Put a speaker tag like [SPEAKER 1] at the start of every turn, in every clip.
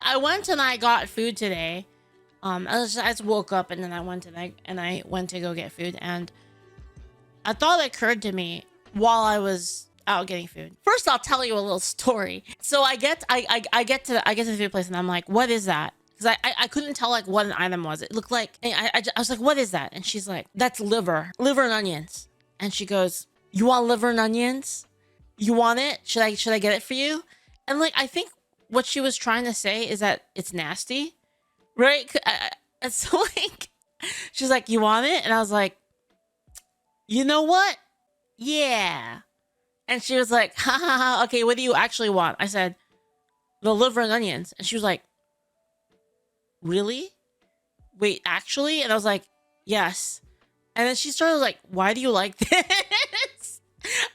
[SPEAKER 1] I went and I got food today. I just woke up and then I went to go get food, and a thought occurred to me while I was out getting food. First, I'll tell you a little story. So I get to the food place and I'm like, what is that? Because I couldn't tell like what an item was. It looked like, I was like, what is that? And she's like, that's liver and onions. And she goes, you want liver and onions? You want it? Should I get it for you? And like, I think what she was trying to say is that it's nasty, right? And so like, she's like, you want it? And I was like, you know what? Yeah. And she was like, ha ha ha, okay, what do you actually want? I said, the liver and onions. And she was like, really? Wait, actually? And I was like, yes. And then she started like, why do you like this?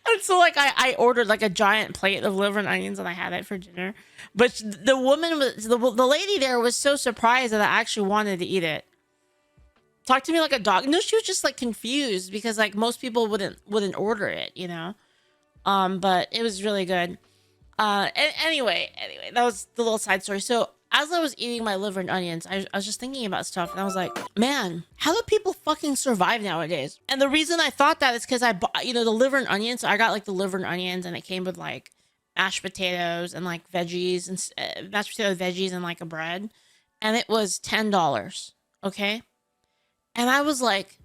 [SPEAKER 1] And so like I ordered like a giant plate of liver and onions and I had it for dinner. But the woman was the lady there was so surprised that I actually wanted to eat it. Talk to me like a dog. No, she was just like confused because like most people wouldn't order it, you know. But it was really good. Anyway, that was the little side story. So as I was eating my liver and onions, I was just thinking about stuff, and I was like, man, how do people fucking survive nowadays? And the reason I thought that is because I bought, the liver and onions. So I got like the liver and onions, and it came with like mashed potatoes and like veggies and mashed potato veggies and like a bread, and it was $10. Okay, and I was like,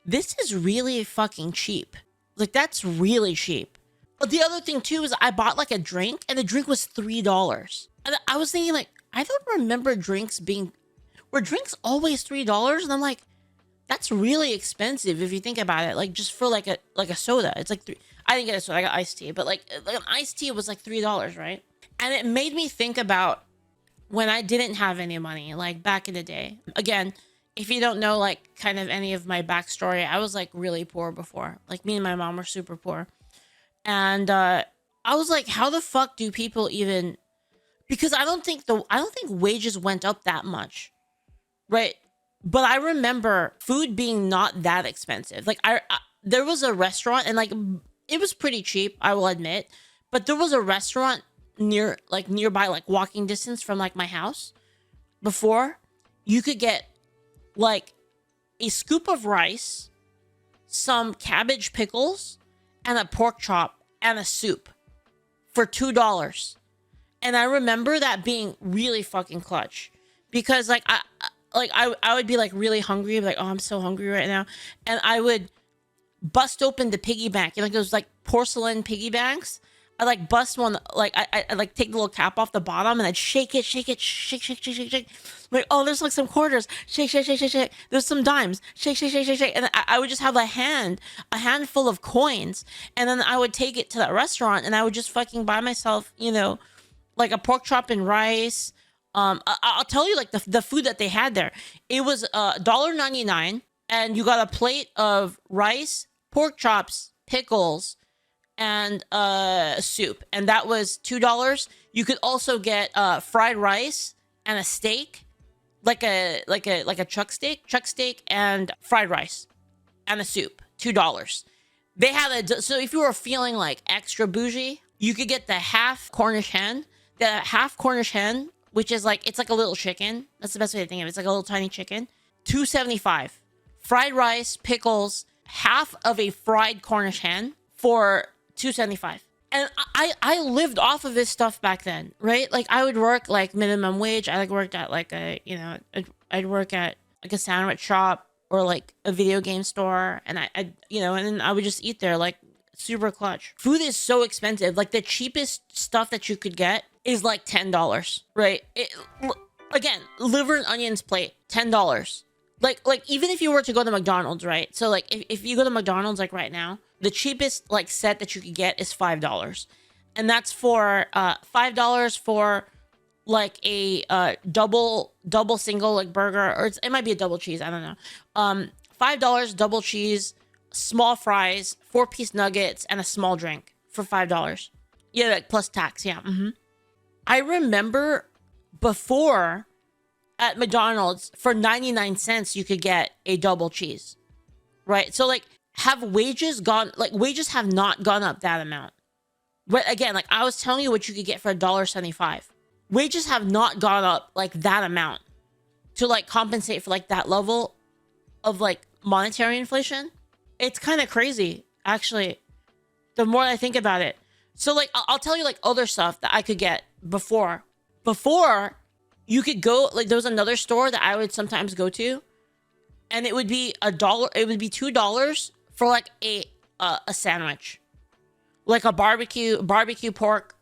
[SPEAKER 1] this is really fucking cheap. Like that's really cheap. But the other thing too is I bought like a drink, and the drink was $3. And I was thinking like, I don't remember were drinks always $3? And I'm like, that's really expensive if you think about it. Like just for like a soda, it's like I didn't get a soda, I got iced tea, but like an iced tea was like $3, right? And it made me think about when I didn't have any money, like back in the day. Again, if you don't know like kind of any of my backstory, I was like really poor before. Like me and my mom were super poor. And I was like, how the fuck do people even, because I don't think wages went up that much, right? But I remember food being not that expensive. Like there was a restaurant, and like it was pretty cheap, I will admit, but there was a restaurant nearby, like walking distance from like my house. Before, you could get like a scoop of rice, some cabbage pickles, and a pork chop and a soup for $2. And I remember that being really fucking clutch, because like I would be like really hungry, like, oh, I'm so hungry right now, and I would bust open the piggy bank, like those like porcelain piggy banks. I like bust one, like I like take the little cap off the bottom, and I'd shake it, shake. Like, oh, there's like some quarters, shake. There's some dimes, shake. And I would just have a handful of coins, and then I would take it to that restaurant, and I would just fucking buy myself, like a pork chop and rice. I'll tell you like the food that they had there. It was $1.99, and you got a plate of rice, pork chops, pickles, and soup, and that was $2. You could also get fried rice and a steak, like a chuck steak and fried rice and a soup, $2. They had so if you were feeling like extra bougie, you could get the half Cornish hen, which is like, it's like a little chicken. That's the best way to think of it. It's like a little tiny chicken. $2.75. Fried rice, pickles, half of a fried Cornish hen for $2.75. And I lived off of this stuff back then, right? Like I would work like minimum wage. I like worked at like I'd work at like a sandwich shop or like a video game store, and I and then I would just eat there, like super clutch. Food is so expensive. Like the cheapest stuff that you could get is like $10, right? Again, liver and onions plate, $10. Like even if you were to go to McDonald's, right? So like if you go to McDonald's like right now, the cheapest like set that you could get is $5, and that's for $5 for like a double single like burger, or it might be a double cheese, I don't know. $5 double cheese, small fries, 4-piece nuggets, and a small drink for $5. Yeah, like plus tax. Yeah. I remember before at McDonald's for 99 cents you could get a double cheese, right? So like, have wages gone, like wages have not gone up that amount. But again, like I was telling you what you could get for $1.75. Wages have not gone up like that amount to like compensate for like that level of like monetary inflation. It's kind of crazy, actually, the more I think about it. So like I'll tell you like other stuff that I could get before. Before, you could go, like there was another store that I would sometimes go to, and it would be $1, it would be $2 for like a sandwich. Like a barbecue pork,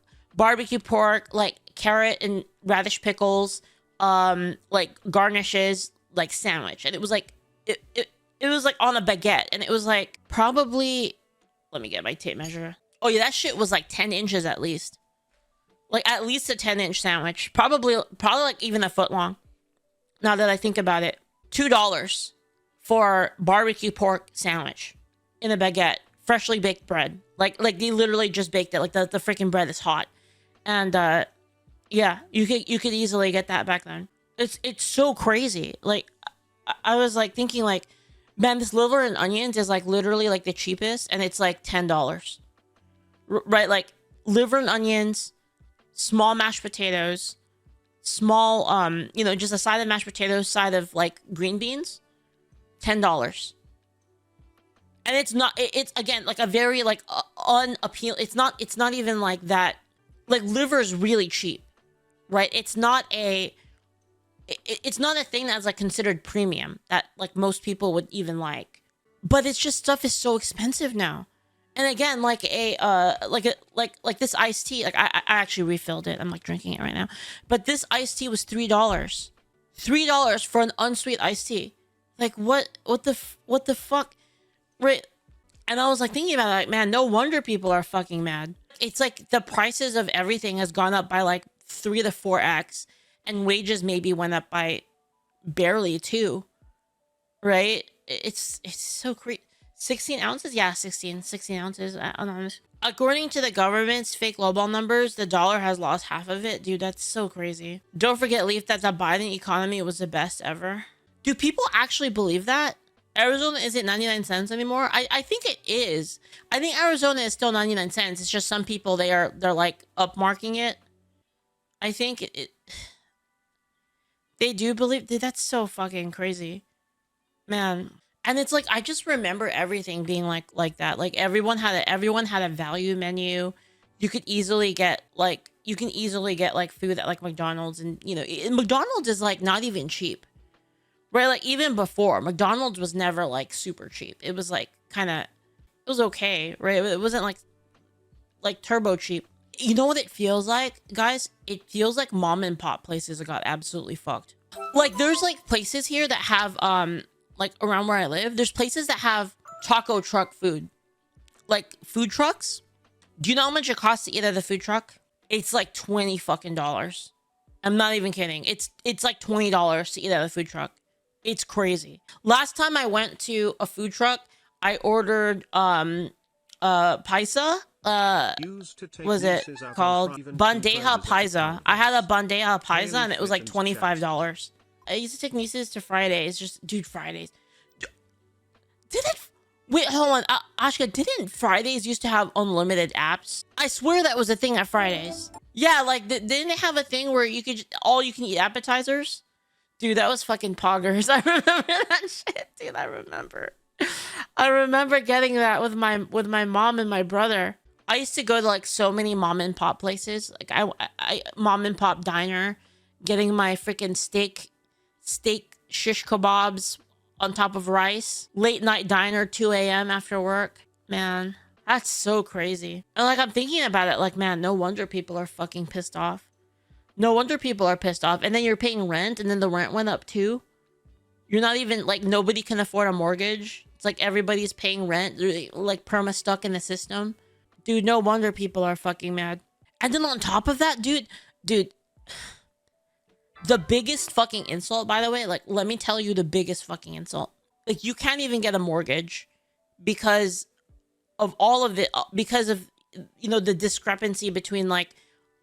[SPEAKER 1] like carrot and radish pickles, like garnishes, like sandwich. And it was like it was like on a baguette, and it was like probably, let me get my tape measure. Oh yeah, that shit was like 10 inches at least. Like at least a 10-inch sandwich. Probably like even a foot long. Now that I think about it. $2 for barbecue pork sandwich in a baguette. Freshly baked bread. Like they literally just baked it. Like the freaking bread is hot. And yeah, you could easily get that back then. It's so crazy. Like I was like thinking like, man, this liver and onions is like literally like the cheapest, and it's like $10. Right? Like liver and onions, small mashed potatoes, small just a side of mashed potatoes, side of like green beans, $10. And it's again like a very like unappealing. It's not even like that. Like liver is really cheap, right? It's not a thing that's like considered premium that like most people would even like. But it's just stuff is so expensive now. And again, like like this iced tea, like I actually refilled it. I'm like drinking it right now. But this iced tea was $3. $3 for an unsweet iced tea. Like what the fuck? Right. And I was like thinking about it, like, man, no wonder people are fucking mad. It's like the prices of everything has gone up by like 3 to 4x, and wages maybe went up by barely 2. Right? It's so crazy. 16 ounces? Yeah, 16 ounces. Anonymous. According to the government's fake lowball numbers, the dollar has lost half of it. Dude, that's so crazy. Don't forget, Leaf, that the Biden economy was the best ever. Do people actually believe that? Arizona isn't 99 cents anymore? I think it is. I think Arizona is still 99 cents. It's just some people, they're like upmarking it. I think they do believe. Dude, that's so fucking crazy. Man. And it's like I just remember everything being like that. Like everyone had a value menu. You could easily get like food at like McDonald's, and McDonald's is like not even cheap. Right? Like even before, McDonald's was never like super cheap. It was like it was okay, right? It wasn't like turbo cheap. You know what it feels like, guys? It feels like mom and pop places got absolutely fucked. Like there's like places here that have like around where I live, there's places that have taco truck food. Like food trucks. Do you know how much it costs to eat at a food truck? It's like $20 fucking dollars. I'm not even kidding. It's like $20 to eat at a food truck. It's crazy. Last time I went to a food truck, I ordered paisa. Was it called bandeja paisa? I had a bandeja paisa and it was like $25. I used to take nieces to Fridays. Just, dude, Fridays. Wait, hold on. Ashka, didn't Fridays used to have unlimited apps? I swear that was a thing at Fridays. Yeah, like, didn't they have a thing where you could, all you can eat appetizers? Dude, that was fucking poggers. I remember that shit, dude. I remember getting that with my mom and my brother. I used to go to like so many mom and pop places. Like I mom and pop diner, getting my freaking steak shish kebabs on top of rice. Late night diner, 2 a.m. after work. Man, that's so crazy. And like I'm thinking about it, like, man, no wonder people are fucking pissed off. No wonder people are pissed off. And then you're paying rent, and then the rent went up too. You're not even like, nobody can afford a mortgage. It's like everybody's paying rent. They're like perma stuck in the system. Dude, no wonder people are fucking mad. And then on top of that, dude, the biggest fucking insult, by the way, like, let me tell you the biggest fucking insult. Like, you can't even get a mortgage because of all of it, because of, the discrepancy between like,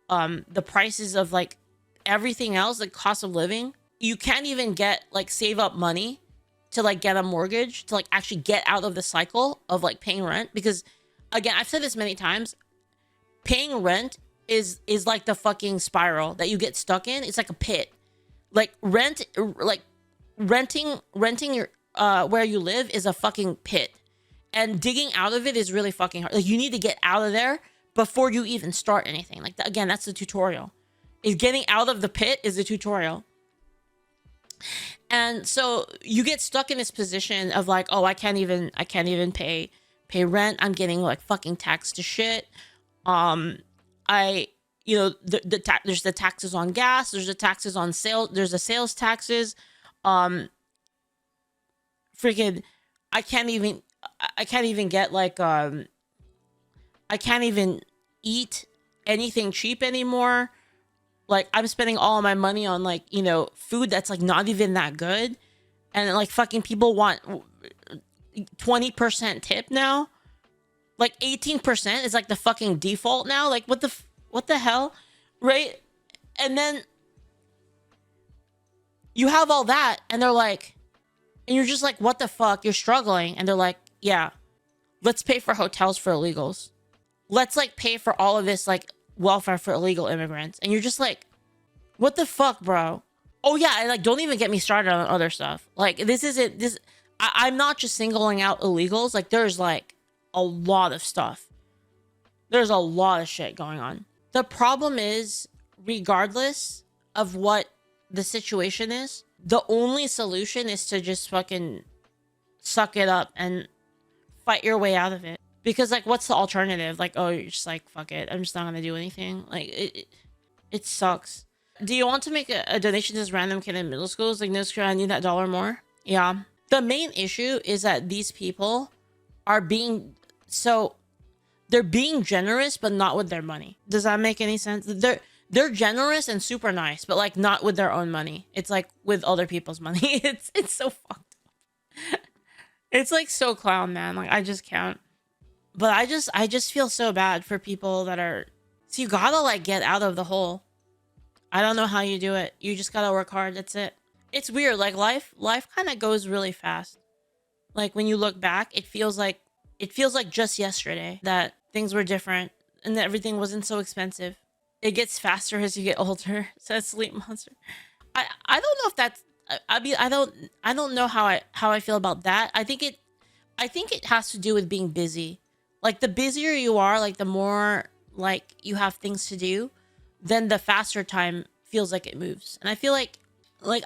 [SPEAKER 1] the prices of like everything else, like cost of living. You can't even get like save up money to like get a mortgage to like actually get out of the cycle of like paying rent. Because again, I've said this many times, paying rent is like the fucking spiral that you get stuck in. It's like a pit. Like renting your where you live is a fucking pit. And digging out of it is really fucking hard. Like you need to get out of there before you even start anything. Like again, that's the tutorial. Is getting out of the pit is the tutorial. And so you get stuck in this position of like, oh, I can't even pay rent. I'm getting like fucking taxed to shit. There's the taxes on gas, there's the taxes on sales, there's the sales taxes. Freaking I can't even get like I can't even eat anything cheap anymore. Like I'm spending all of my money on like, food that's like not even that good. And like fucking people want 20% tip now. Like 18% is like the fucking default now. Like what the hell? Right? And then you have all that and they're like, and you're just like, what the fuck? You're struggling. And they're like, yeah, let's pay for hotels for illegals. Let's like pay for all of this like welfare for illegal immigrants. And you're just like, what the fuck, bro? Oh yeah, and like don't even get me started on other stuff. Like I'm not just singling out illegals. Like there's like a lot of stuff. There's a lot of shit going on. The problem is, regardless of what the situation is, the only solution is to just fucking suck it up and fight your way out of it. Because like, what's the alternative? Like, oh, you're just like, fuck it, I'm just not gonna do anything. Like it sucks. Do you want to make a donation to this random kid in middle school? It's like, no, screw, I need that $1 more. Yeah. The main issue is that these people are being they're being generous, but not with their money. Does that make any sense? They're generous and super nice, but like not with their own money. It's like with other people's money. It's so fucked up. It's like so clown, man. Like I just can't. But I just feel so bad for people that are. So you gotta like get out of the hole. I don't know how you do it. You just gotta work hard. That's it. It's weird. Like life kind of goes really fast. Like when you look back, it feels like just yesterday that things were different and that everything wasn't so expensive. It gets faster as you get older, says Sleep Monster. I don't know if that's I don't know how I feel about that. I think it has to do with being busy. Like the busier you are, like the more like you have things to do, then the faster time feels like it moves. And I feel like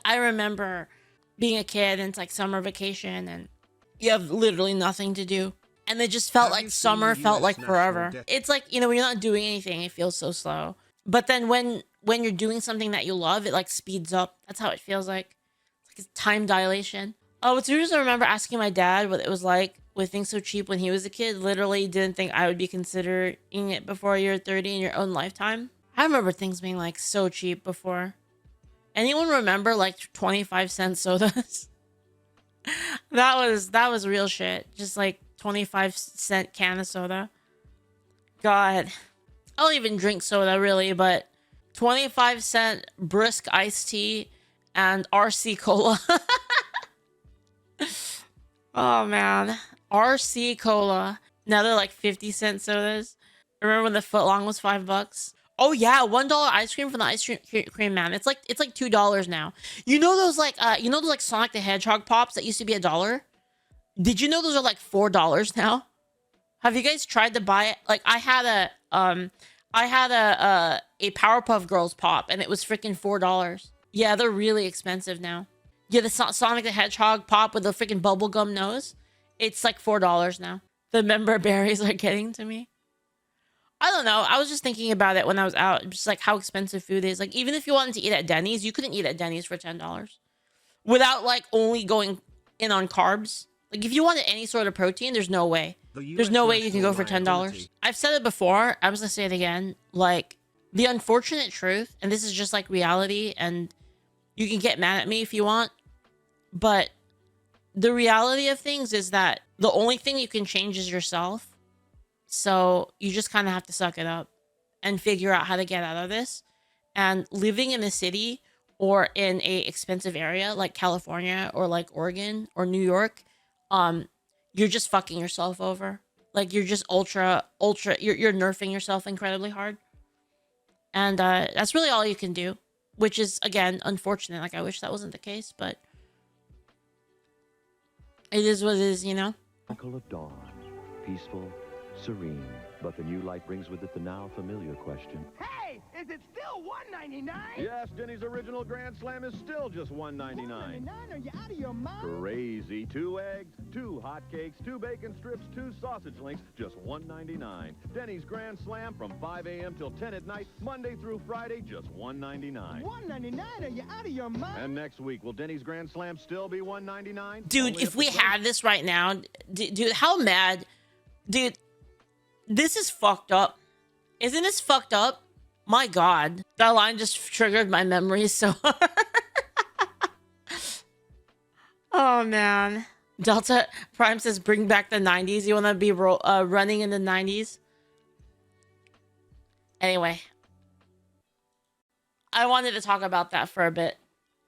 [SPEAKER 1] I remember being a kid and it's like summer vacation and you have literally nothing to do. And it just felt like summer felt like forever. It's like, when you're not doing anything, it feels so slow. But then when you're doing something that you love, it like speeds up. That's how it feels like. It's like a time dilation. Oh, it's weird. I remember asking my dad what it was like with things so cheap when he was a kid. Literally didn't think I would be considering it before you're 30 in your own lifetime. I remember things being like so cheap before. Anyone remember like 25-cent sodas? that was real shit. Just like 25-cent can of soda. God, I don't even drink soda really, but 25-cent brisk iced tea and RC cola. Oh man, RC cola. Now they're like 50-cent sodas. Remember when the footlong was $5? Oh yeah, $1 ice cream from the ice cream man. It's like $2 now. You know those like Sonic the Hedgehog pops that used to be $1? Did you know those are like $4 now? Have you guys tried to buy it? Like I had a Powerpuff Girls pop and it was freaking $4. Yeah, they're really expensive now. Yeah, the Sonic the Hedgehog pop with the freaking bubblegum nose. It's like $4 now. The member berries are getting to me. I don't know. I was just thinking about it when I was out. Just like how expensive food is. Like even if you wanted to eat at Denny's, you couldn't eat at Denny's for $10 without like only going in on carbs. Like if you wanted any sort of protein, there's no way. There's no way you can go for $10. I've said it before. I'm just gonna say it again. Like the unfortunate truth, and this is just like reality, and you can get mad at me if you want, but the reality of things is that the only thing you can change is yourself. So you just kind of have to suck it up and figure out how to get out of this. And living in a city or in a expensive area like California or like Oregon or New York, you're just fucking yourself over. Like you're just ultra, you're nerfing yourself incredibly hard. And that's really all you can do, which is, again, unfortunate. Like, I wish that wasn't the case, but it is what it is, you know?
[SPEAKER 2] Sparkle of dawn, peaceful, serene, but the new light brings with it the now familiar question.
[SPEAKER 3] Hey, is it still $1.99?
[SPEAKER 4] Yes, Denny's original Grand Slam is still just $1.99.
[SPEAKER 3] $1.99? Are you out of your mind?
[SPEAKER 4] Crazy. 2 eggs, 2 hot cakes, 2 bacon strips, 2 sausage links, just $1.99. Denny's Grand Slam from 5 a.m. till 10 at night, Monday through Friday, just $1.99.
[SPEAKER 3] $1.99? Are you out of your mind?
[SPEAKER 4] And next week, will Denny's Grand Slam still be $1.99?
[SPEAKER 1] Dude,
[SPEAKER 4] Only
[SPEAKER 1] if
[SPEAKER 4] at the
[SPEAKER 1] we
[SPEAKER 4] place.
[SPEAKER 1] had this right now, dude, how mad? Dude, this is fucked up. Isn't this fucked up? My God. That line just triggered my memories so hard. Oh, man. Delta Prime says, bring back the 90s. You want to be running in the 90s? Anyway. I wanted to talk about that for a bit.